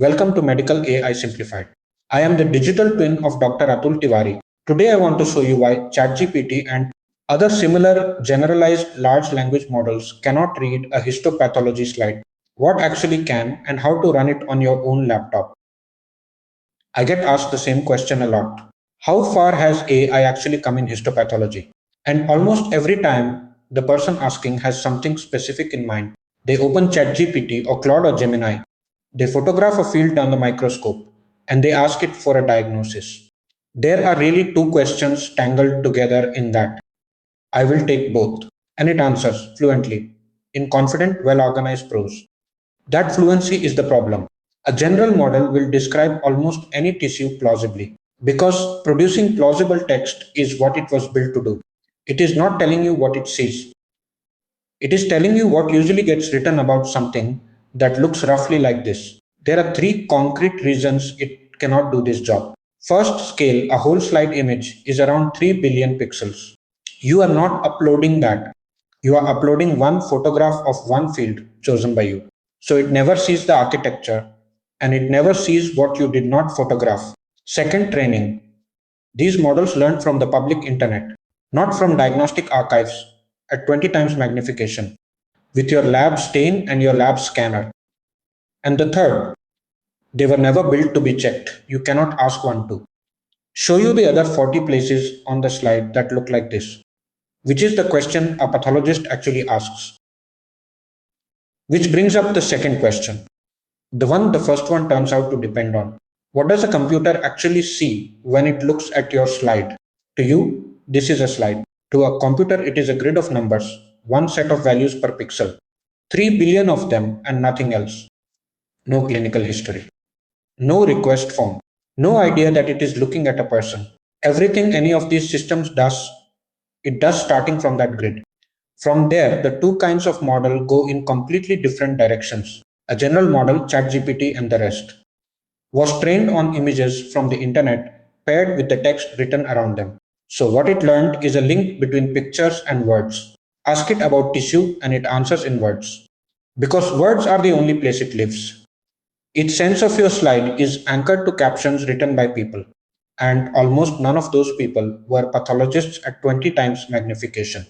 Welcome to Medical AI Simplified. I am the digital twin of Dr. Atul Tiwari. Today I want to show you why ChatGPT and other similar generalized large language models cannot read a histopathology slide, what actually can, and how to run it on your own laptop. I get asked the same question a lot. How far has AI actually come in histopathology? And almost every time the person asking has something specific in mind. They open ChatGPT or Claude or Gemini. They photograph a field on the microscope and they ask it for a diagnosis. There are really two questions tangled together in that. I will take both. And it answers fluently, in confident, well organized prose. That fluency is the problem. A general model will describe almost any tissue plausibly because producing plausible text is what it was built to do. It is not telling you what it sees. It is telling you what usually gets written about something that looks roughly like this. There are three concrete reasons it cannot do this job. First, scale. A whole slide image is around 3 billion pixels. You are not uploading that. You are uploading one photograph of one field chosen by you. So it never sees the architecture and it never sees what you did not photograph. Second, training. These models learn from the public internet, not from diagnostic archives at 20 times magnification, with your lab stain and your lab scanner. And the third, they were never built to be checked. You cannot ask one to. Show you the other 40 places on the slide that look like this, which is the question a pathologist actually asks. Which brings up the second question, the one the first one turns out to depend on. What does a computer actually see when it looks at your slide? To you, this is a slide. To a computer, it is a grid of numbers, one set of values per pixel, 3 billion of them and nothing else. No clinical history, no request form, no idea that it is looking at a person. Everything any of these systems does, it does starting from that grid. From there, the two kinds of model go in completely different directions. A general model, ChatGPT and the rest, was trained on images from the internet paired with the text written around them. So what it learned is a link between pictures and words. Ask it about tissue and it answers in words. Because words are the only place it lives. Its sense of your slide is anchored to captions written by people. And almost none of those people were pathologists at 20 times magnification.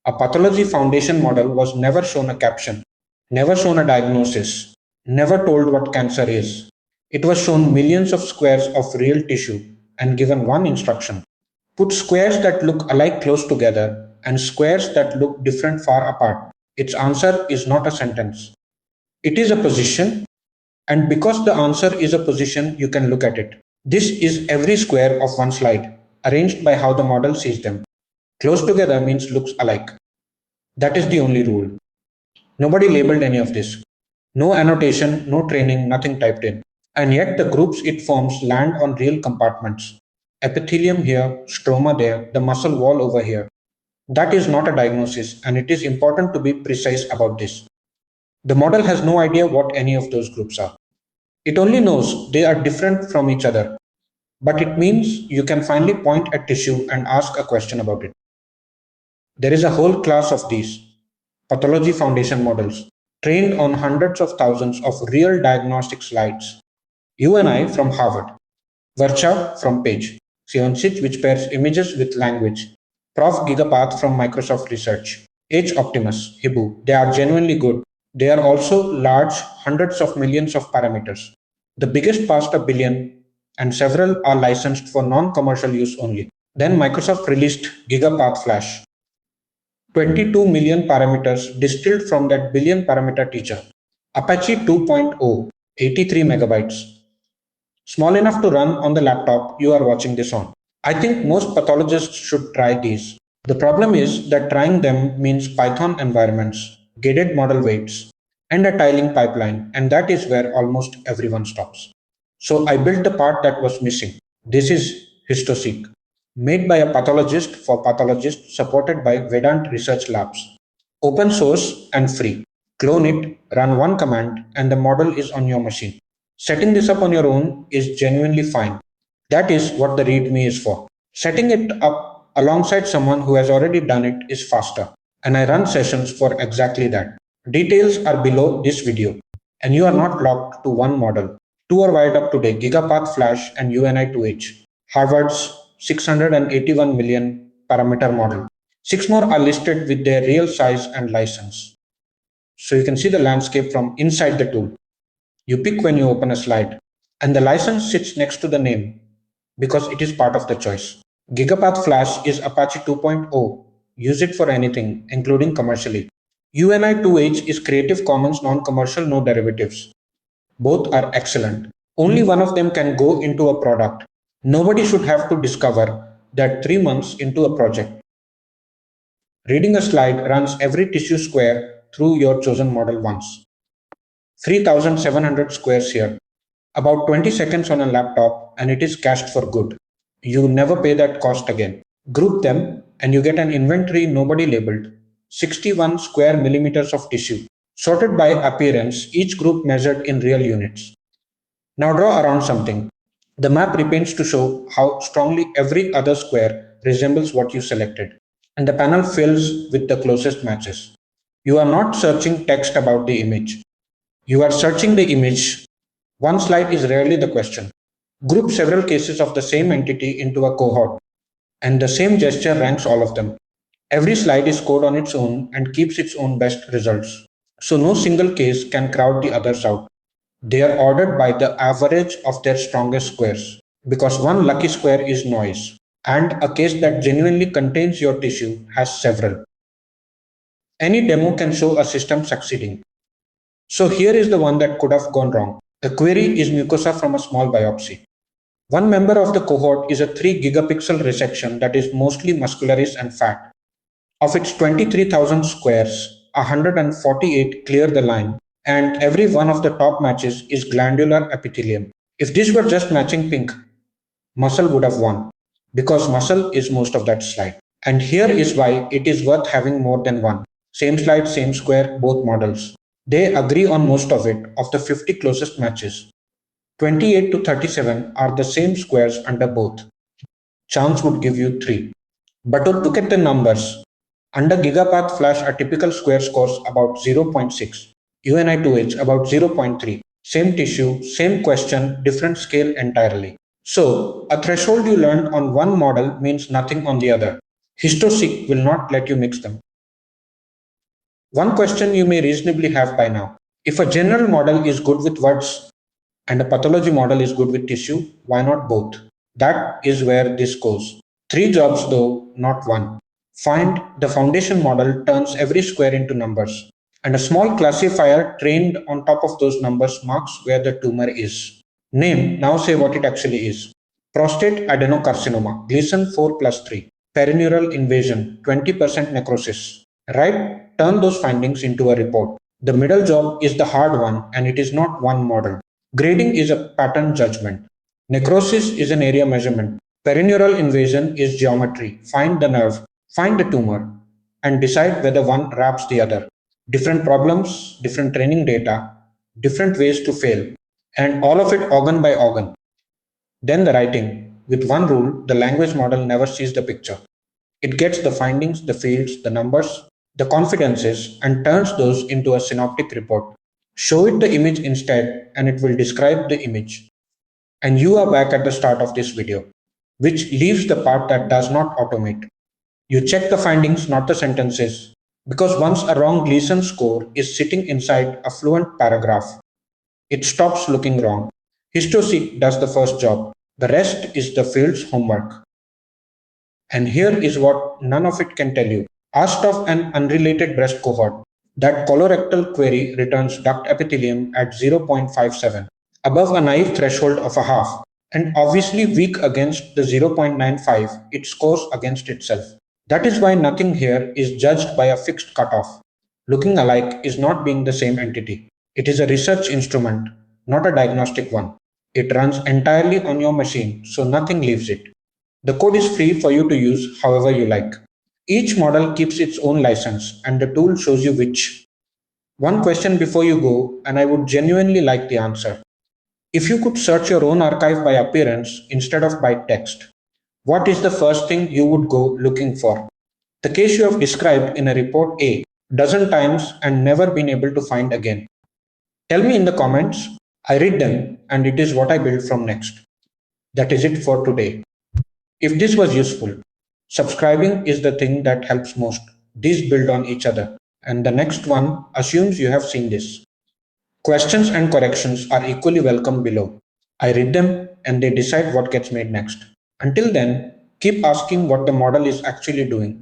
A pathology foundation model was never shown a caption, never shown a diagnosis, never told what cancer is. It was shown millions of squares of real tissue and given one instruction. Put squares that look alike close together and squares that look different far apart. Its answer is not a sentence. It is a position, and because the answer is a position, you can look at it. This is every square of one slide, arranged by how the model sees them. Close together means looks alike. That is the only rule. Nobody labeled any of this. No annotation, no training, nothing typed in. And yet the groups it forms land on real compartments. Epithelium here, stroma there, the muscle wall over here. That is not a diagnosis, and it is important to be precise about this. The model has no idea what any of those groups are. It only knows they are different from each other, but it means you can finally point at tissue and ask a question about it. There is a whole class of these pathology foundation models trained on hundreds of thousands of real diagnostic slides. You and I from Harvard, Varcha from Page, Sionchit which pairs images with language, Prof. Gigapath from Microsoft Research, H. Optimus, Hibu. They are genuinely good. They are also large, hundreds of millions of parameters. The biggest passed a billion, and several are licensed for non-commercial use only. Then Microsoft released Gigapath Flash, 22 million parameters distilled from that billion parameter teacher. Apache 2.0, 83 megabytes. Small enough to run on the laptop you are watching this on. I think most pathologists should try these. The problem is that trying them means Python environments, gated model weights, and a tiling pipeline, and that is where almost everyone stops. So I built the part that was missing. This is HistoSeek, made by a pathologist for pathologists, supported by Vedant Research Labs. Open source and free. Clone it, run one command, and the model is on your machine. Setting this up on your own is genuinely fine. That is what the README is for. Setting it up alongside someone who has already done it is faster, and I run sessions for exactly that. Details are below this video, and you are not locked to one model. Two are wired up today, Gigapath Flash and UNI2H, Harvard's 681 million parameter model. Six more are listed with their real size and license. So you can see the landscape from inside the tool. You pick when you open a slide, and the license sits next to the name because it is part of the choice. Gigapath Flash is Apache 2.0. Use it for anything, including commercially. UNI2H is Creative Commons non-commercial, no derivatives. Both are excellent. Only one of them can go into a product. Nobody should have to discover that 3 months into a project. Reading a slide runs every tissue square through your chosen model once. 3,700 squares here. About 20 seconds on a laptop and it is cached for good. You never pay that cost again. Group them and you get an inventory nobody labeled. 61 square millimeters of tissue. Sorted by appearance, each group measured in real units. Now draw around something. The map repaints to show how strongly every other square resembles what you selected, and the panel fills with the closest matches. You are not searching text about the image. You are searching the image. One slide is rarely the question. Group several cases of the same entity into a cohort, and the same gesture ranks all of them. Every slide is scored on its own and keeps its own best results. So no single case can crowd the others out. They are ordered by the average of their strongest squares, because one lucky square is noise, and a case that genuinely contains your tissue has several. Any demo can show a system succeeding. So here is the one that could have gone wrong. The query is mucosa from a small biopsy. One member of the cohort is a 3 gigapixel resection that is mostly muscularis and fat. Of its 23,000 squares, 148 clear the line, and every one of the top matches is glandular epithelium. If this were just matching pink, muscle would have won, because muscle is most of that slide. And here is why it is worth having more than one. Same slide, same square, both models. They agree on most of it. Of the 50 closest matches, 28 to 37 are the same squares under both. Chance would give you 3. But to look at the numbers, under Gigapath Flash, a typical square scores about 0.6, UNI2H about 0.3. Same tissue, same question, different scale entirely. So, a threshold you learned on one model means nothing on the other. HistoSeek will not let you mix them. One question you may reasonably have by now. If a general model is good with words and a pathology model is good with tissue, why not both? That is where this goes. 3 jobs though, not one. Find the foundation model turns every square into numbers, and a small classifier trained on top of those numbers marks where the tumor is. Name, now say what it actually is. Prostate adenocarcinoma, Gleason 4 plus 3. Perineural invasion, 20% necrosis. Right? Turn those findings into a report. The middle job is the hard one, and it is not one model. Grading is a pattern judgment. Necrosis is an area measurement. Perineural invasion is geometry. Find the nerve, find the tumor, and decide whether one wraps the other. Different problems, different training data, different ways to fail, and all of it organ by organ. Then the writing. With one rule, the language model never sees the picture. It gets the findings, the fields, the numbers, the confidences, and turns those into a synoptic report. Show it the image instead, and it will describe the image. And you are back at the start of this video, which leaves the part that does not automate. You check the findings, not the sentences, because once a wrong Gleason score is sitting inside a fluent paragraph, it stops looking wrong. HistoSeek does the first job. The rest is the field's homework. And here is what none of it can tell you. Asked of an unrelated breast cohort, that colorectal query returns duct epithelium at 0.57, above a naive threshold of a half, and obviously weak against the 0.95 it scores against itself. That is why nothing here is judged by a fixed cutoff. Looking alike is not being the same entity. It is a research instrument, not a diagnostic one. It runs entirely on your machine, so nothing leaves it. The code is free for you to use however you like. Each model keeps its own license, and the tool shows you which. One question before you go, and I would genuinely like the answer. If you could search your own archive by appearance instead of by text, what is the first thing you would go looking for? The case you have described in a report A, dozen times and never been able to find again. Tell me in the comments. I read them and it is what I build from next. That is it for today. If this was useful, subscribing is the thing that helps most. These build on each other. And the next one assumes you have seen this. Questions and corrections are equally welcome below. I read them and they decide what gets made next. Until then, keep asking what the model is actually doing.